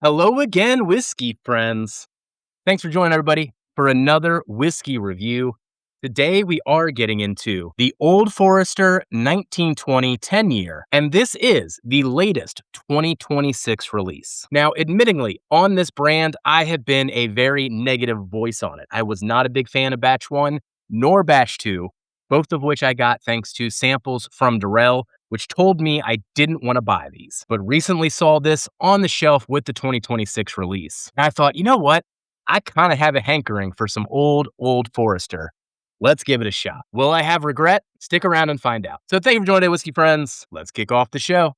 Hello again, whiskey friends. Thanks for joining everybody for another whiskey review. Today we are getting into the Old Forester 1920 10-year, and this is the latest 2026 release. Now, admittingly, on this brand, I have been a very negative voice on it. I was not a big fan of Batch 1 nor Batch 2, both of which I got thanks to samples from Durrell, which told me I didn't want to buy these, but recently saw this on the shelf with the 2026 release. And I thought, you know what? I kind of have a hankering for some Old Forester. Let's give it a shot. Will I have regret? Stick around and find out. So thank you for joining, whiskey friends. Let's kick off the show.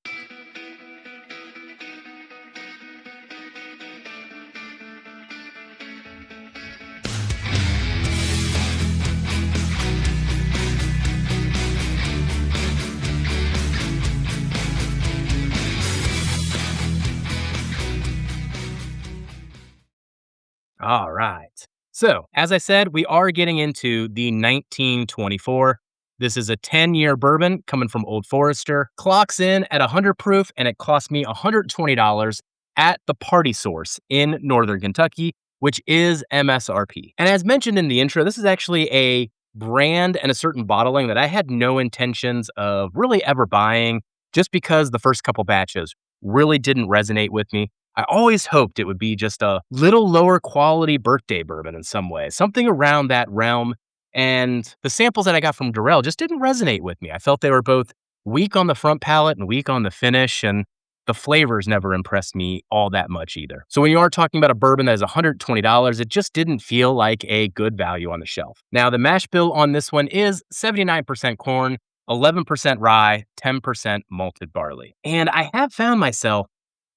All right. So, as I said, we are getting into the 1924. This is a 10-year bourbon coming from Old Forester. Clocks in at 100 proof, and it cost me $120 at the Party Source in Northern Kentucky, which is MSRP. And as mentioned in the intro, this is actually a brand and a certain bottling that I had no intentions of really ever buying, just because the first couple batches really didn't resonate with me. I always hoped it would be just a little lower quality birthday bourbon in some way, something around that realm. And the samples that I got from Durrell just didn't resonate with me. I felt they were both weak on the front palate and weak on the finish, and the flavors never impressed me all that much either. So when you are talking about a bourbon that is $120, it just didn't feel like a good value on the shelf. Now, the mash bill on this one is 79% corn, 11% rye, 10% malted barley. And I have found myself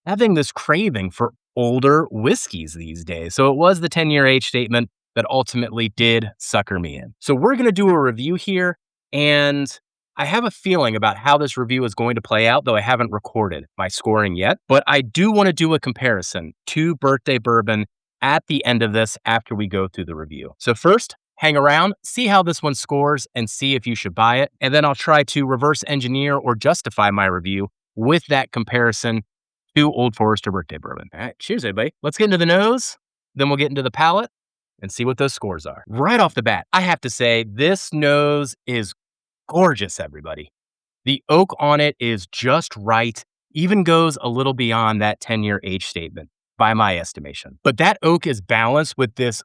having this craving for older whiskeys these days. So it was the 10-year age statement that ultimately did sucker me in. So we're going to do a review here, and I have a feeling about how this review is going to play out, though I haven't recorded my scoring yet. But I do want to do a comparison to birthday bourbon at the end of this after we go through the review. So first, hang around, see how this one scores, and see if you should buy it. And then I'll try to reverse engineer or justify my review with that comparison to Old Forester Birthday Bourbon. All right, cheers, everybody. Let's get into the nose, then we'll get into the palate and see what those scores are. Right off the bat, I have to say this nose is gorgeous, everybody. The oak on it is just right, even goes a little beyond that 10-year age statement by my estimation. But that oak is balanced with this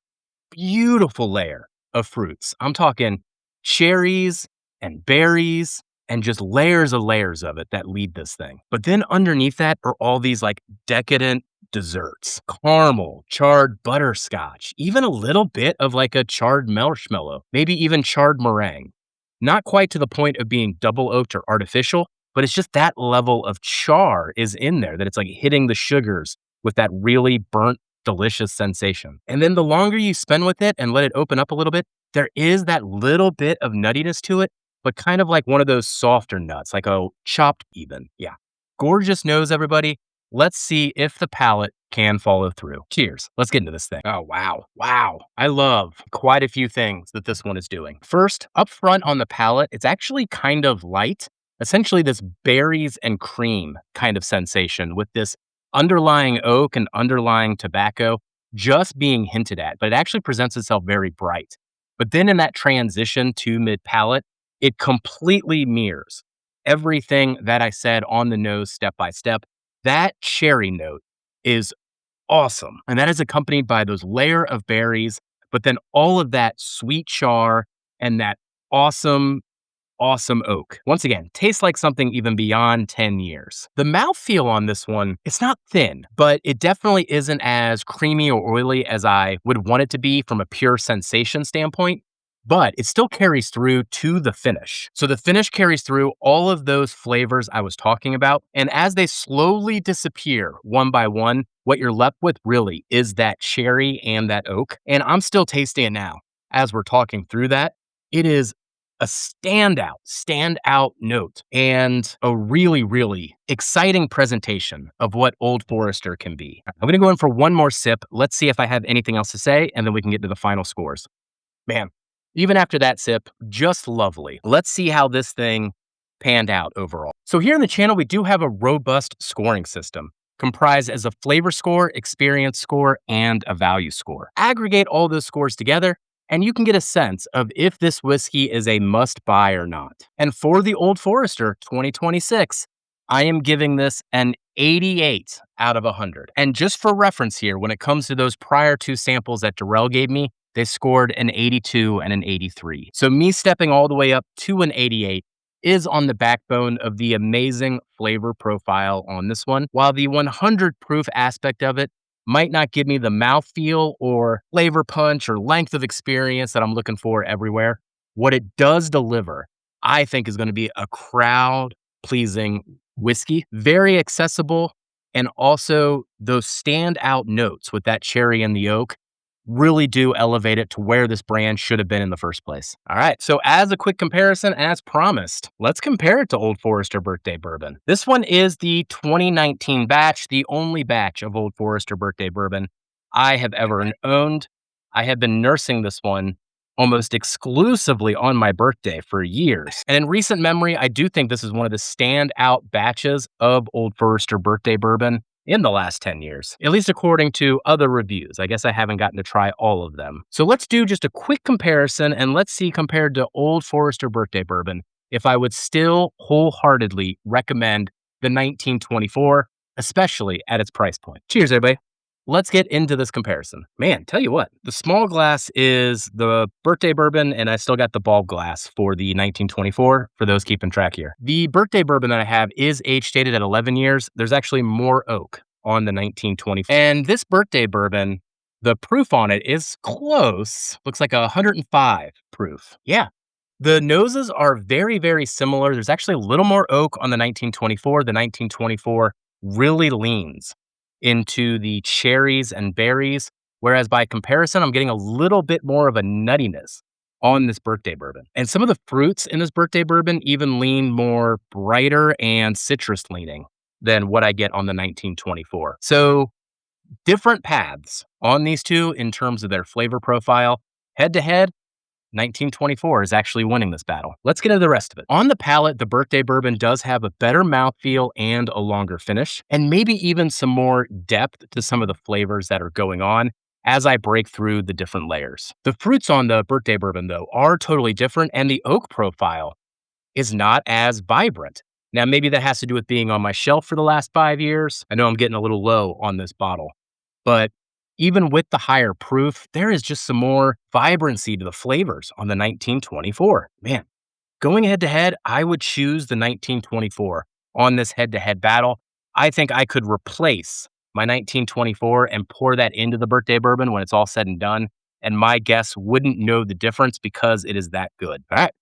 beautiful layer of fruits. I'm talking cherries and berries, and just layers of it that lead this thing. But then underneath that are all these like decadent desserts, caramel, charred butterscotch, even a little bit of like a charred marshmallow, maybe even charred meringue. Not quite to the point of being double oaked or artificial, but it's just that level of char is in there, that it's like hitting the sugars with that really burnt, delicious sensation. And then the longer you spend with it and let it open up a little bit, there is that little bit of nuttiness to it, but kind of like one of those softer nuts, like a chopped even. Yeah. Gorgeous nose, everybody. Let's see if the palate can follow through. Cheers. Let's get into this thing. Oh, wow. Wow. I love quite a few things that this one is doing. First, up front on the palate, it's actually kind of light. Essentially this berries and cream kind of sensation with this underlying oak and underlying tobacco just being hinted at, but it actually presents itself very bright. But then in that transition to mid-palate, it completely mirrors everything that I said on the nose step by step. That cherry note is awesome. And that is accompanied by those layer of berries, but then all of that sweet char and that awesome oak. Once again, tastes like something even beyond 10 years. The mouthfeel on this one, it's not thin, but it definitely isn't as creamy or oily as I would want it to be from a pure sensation standpoint. But it still carries through to the finish. So the finish carries through all of those flavors I was talking about. And as they slowly disappear one by one, what you're left with really is that cherry and that oak. And I'm still tasting it now as we're talking through that. It is a standout note and a really, really exciting presentation of what Old Forester can be. I'm going to go in for one more sip. Let's see if I have anything else to say, and then we can get to the final scores. Man. Even after that sip, just lovely. Let's see how this thing panned out overall. So here in the channel, we do have a robust scoring system. comprised as a flavor score, experience score, and a value score. Aggregate all those scores together, and you can get a sense of if this whiskey is a must buy or not. And for the Old Forester 2026, I am giving this an 88 out of 100. And just for reference here, when it comes to those prior two samples that Darrell gave me, they scored an 82 and an 83. So me stepping all the way up to an 88 is on the backbone of the amazing flavor profile on this one. While the 100 proof aspect of it might not give me the mouthfeel or flavor punch or length of experience that I'm looking for everywhere, what it does deliver, I think, is going to be a crowd pleasing whiskey, very accessible, and also those standout notes with that cherry and the oak really do elevate it to where this brand should have been in the first place. All right, so as a quick comparison, as promised, let's compare it to Old Forester Birthday Bourbon. This one is the 2019 batch, the only batch of Old Forester Birthday Bourbon I have ever owned. I have been nursing this one almost exclusively on my birthday for years. And in recent memory, I do think this is one of the standout batches of Old Forester Birthday Bourbon in the last 10 years, at least according to other reviews. I guess I haven't gotten to try all of them. So let's do just a quick comparison, and let's see, compared to Old Forester Birthday Bourbon, if I would still wholeheartedly recommend the 1924, especially at its price point. Cheers, everybody. Let's get into this comparison. Man, tell you what, the small glass is the birthday bourbon, and I still got the bulb glass for the 1924 for those keeping track here. The birthday bourbon that I have is age stated at 11 years. There's actually more oak on the 1924. And this birthday bourbon, the proof on it is close. Looks like 105 proof. Yeah. The noses are very, very similar. There's actually a little more oak on the 1924. The 1924 really leans into the cherries and berries, whereas by comparison, I'm getting a little bit more of a nuttiness on this birthday bourbon. And some of the fruits in this birthday bourbon even lean more brighter and citrus leaning than what I get on the 1924. So different paths on these two in terms of their flavor profile. Head to head, 1924 is actually winning this battle. Let's get into the rest of it. On the palate, the birthday bourbon does have a better mouthfeel and a longer finish, and maybe even some more depth to some of the flavors that are going on as I break through the different layers. The fruits on the birthday bourbon, though, are totally different, and the oak profile is not as vibrant. Now, maybe that has to do with being on my shelf for the last 5 years. I know I'm getting a little low on this bottle, but even with the higher proof, there is just some more vibrancy to the flavors on the 1924. Man, going head to head, I would choose the 1924 on this head to head battle. I think I could replace my 1924 and pour that into the birthday bourbon when it's all said and done, and my guests wouldn't know the difference because it is that good. All right.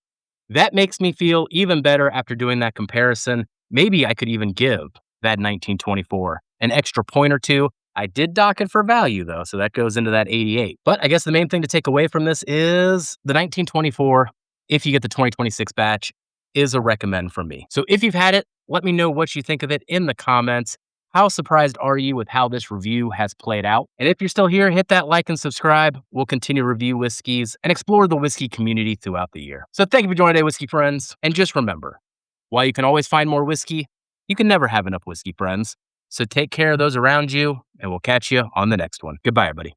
That makes me feel even better after doing that comparison. Maybe I could even give that 1924 an extra point or two. I did dock it for value, though, so that goes into that 88. But I guess the main thing to take away from this is the 1924, if you get the 2026 batch, is a recommend from me. So if you've had it, let me know what you think of it in the comments. How surprised are you with how this review has played out? And if you're still here, hit that like and subscribe. We'll continue to review whiskeys and explore the whiskey community throughout the year. So thank you for joining today, whiskey friends. And just remember, while you can always find more whiskey, you can never have enough whiskey friends. So take care of those around you, and we'll catch you on the next one. Goodbye, everybody.